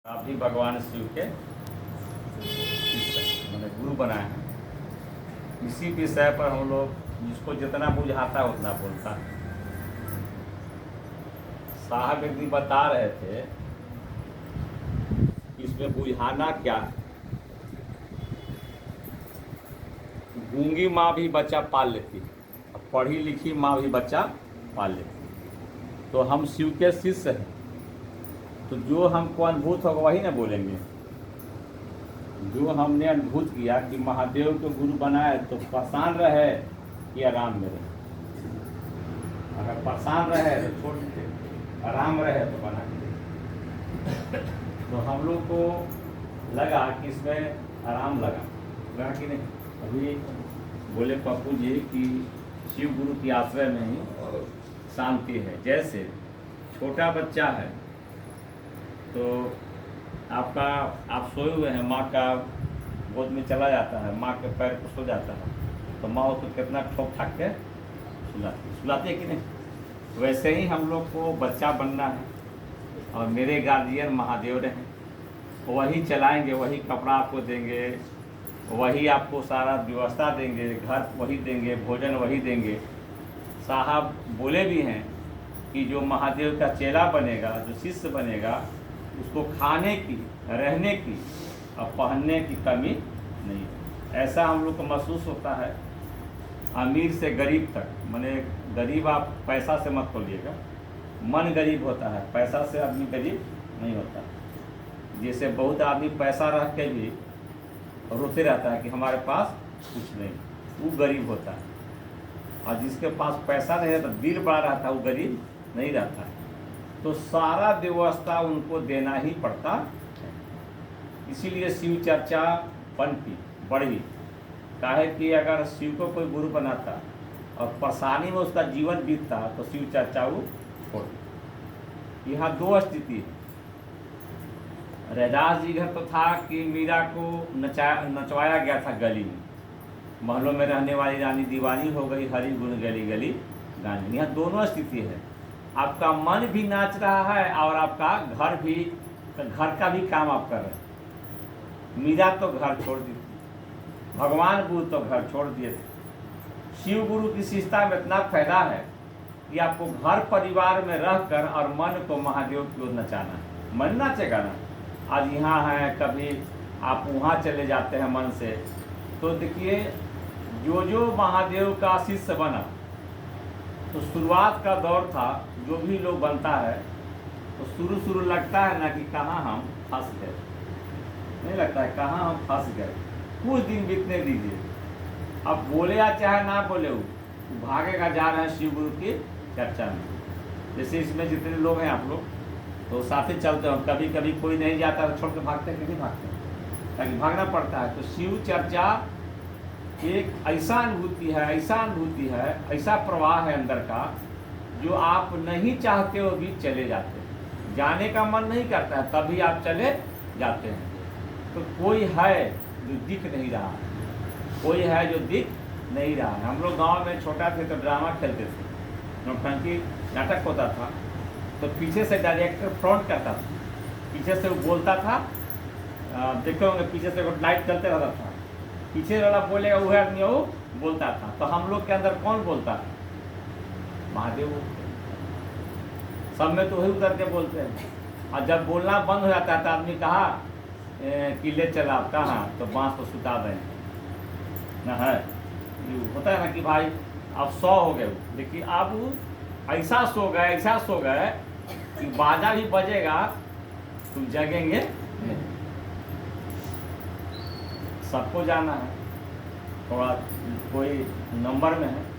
आप भी भगवान शिव के मैंने गुरु बनाए हैं। इसी विषय पर हम लोग जिसको जितना बुझाता है उतना बोलता है। साहब एक दिन बता रहे थे कि इसमें बुझाना क्या है। गूंगी माँ भी बच्चा पाल लेती है और पढ़ी लिखी माँ भी बच्चा पाल लेती है। तो हम शिव के शिष्य हैं, तो जो हमको अनुभूत होगा वही ना बोलेंगे। जो हमने अनुभूत किया कि महादेव को गुरु बनाए तो परेशान रहे कि आराम में रहे। अगर परेशान रहे तो छोड़ दीजिए, आराम रहे तो बना दीजिए। तो हम लोग को लगा कि इसमें आराम लगा कि नहीं। अभी बोले पप्पू जी कि शिव गुरु की आश्रय में ही शांति है। जैसे छोटा बच्चा है तो आपका आप सोए हुए हैं, माँ का गोद में चला जाता है, माँ के पैर पर सो जाता है, तो माँ उसको कितना ठोक ठाक के सुलाती है कि नहीं। वैसे ही हम लोग को बच्चा बनना है और मेरे गार्जियन महादेव रहे, वही चलाएंगे, वही कपड़ा आपको देंगे, वही आपको सारा व्यवस्था देंगे, घर वही देंगे, भोजन वही देंगे। साहब बोले भी हैं कि जो महादेव का चेला बनेगा, जो शिष्य बनेगा, उसको खाने की, रहने की और पहनने की कमी नहीं है। ऐसा हम लोग को महसूस होता है। अमीर से गरीब तक, माने गरीब आप पैसा से मत बोलिएगा, मन गरीब होता है, पैसा से आदमी गरीब नहीं होता। जैसे बहुत आदमी पैसा रख के भी रोते रहता है कि हमारे पास कुछ नहीं, वो गरीब होता है। और जिसके पास पैसा नहीं रहता, दिल बड़ा रहता है, वो गरीब नहीं रहता है। तो सारा व्यवस्था उनको देना ही पड़ता है। इसीलिए शिव चर्चा बनती बढ़ी। काहे कि अगर शिव को कोई गुरु बनाता और परेशानी में उसका जीवन बीतता तो शिव चर्चा वो छोड़। यहाँ दो स्थिति है। रैदास जी घर तो था कि मीरा को नचवाया गया था गली में, महलों में रहने वाली रानी दीवानी हो गई, हरि गुण गली गली गानी। यहाँ दोनों स्थिति है। आपका मन भी नाच रहा है और आपका घर का भी काम आप कर रहे हैं। मीरा तो घर छोड़ दी थी, भगवान गुरु तो घर छोड़ दिए थे। शिव गुरु की शिष्टता में इतना फायदा है कि आपको घर परिवार में रहकर और मन को महादेव की ओर नचाना है। मन नाचेगा ना। आज यहाँ है, कभी आप वहाँ चले जाते हैं मन से, तो देखिए जो महादेव का शिष्य बना, तो शुरुआत का दौर था, जो भी लोग बनता है तो शुरू लगता है ना कि कहाँ हम फंस गए, नहीं लगता है कहाँ हम फंस गए। कुछ दिन बीतने दीजिए, अब बोले या चाहे ना बोले वो भागेगा जा रहे हैं शिव गुरु की चर्चा में। जैसे इसमें जितने लोग हैं आप लोग तो साथ ही चलते हो, कभी कभी कोई नहीं जाता तो छोड़ के भागते हैं, नहीं भागते हैं, ताकि भागना पड़ता है। तो शिव चर्चा एक ऐसा अनुभूति है, ऐसा प्रवाह है अंदर का, जो आप नहीं चाहते हो भी चले जाते हैं। जाने का मन नहीं करता है तभी आप चले जाते हैं। तो कोई है जो दिख नहीं रहा है, कोई है जो दिख नहीं रहा है। हम लोग गांव में छोटा थे तो ड्रामा खेलते थे, नौटंकी नाटक होता था, तो पीछे से डायरेक्टर फ्रंट करता था, पीछे से वो बोलता था। देखते होंगे पीछे से वो लाइट चलते रहता था, पीछे वाला बोलेगा वह आदमी वो बोलता था। तो हम लोग के अंदर कौन बोलता है? महादेव। सब में तो वही उतर के बोलते हैं। और जब बोलना बंद हो जाता है तो आदमी कहा कि ले चला कहाँ, तो बांस तो सुता दें ना है। होता है ना कि भाई अब 100 हो गए, देखिए अब ऐसा सो गए कि बाजा भी बजेगा तुम जगेंगे नहीं। सबको जाना है, थोड़ा कोई नंबर में है।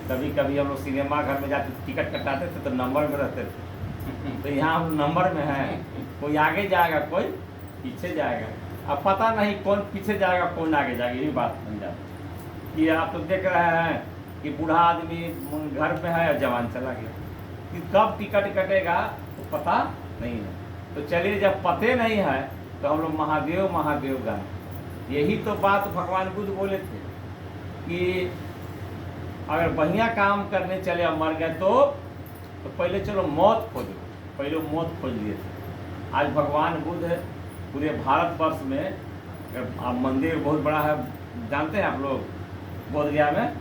कभी कभी हम लोग सिनेमा घर में जाते टिकट कटाते थे तो नंबर में रहते थे। तो यहाँ हम नंबर में हैं, कोई आगे जाएगा कोई पीछे जाएगा। अब पता नहीं कौन पीछे जाएगा कौन आगे जाएगा, यही बात बन जाती कि आप तो देख रहे हैं कि बूढ़ा आदमी घर पे है और जवान चला गया, कि कब टिकट कटेगा तो पता नहीं है। तो चलिए, जब पते नहीं है तो हम लोग महादेव महादेव गाएं। यही तो बात भगवान बुद्ध बोले थे कि अगर बढ़िया काम करने चले और मर गए तो पहले चलो मौत खोजो। पहले मौत खोज लिए थे। आज भगवान बुद्ध पूरे भारतवर्ष में आप मंदिर बहुत बड़ा है, जानते हैं आप लोग, बोध गया में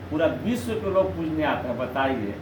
पूरा विश्व के लोग पूजने आते हैं। बताइए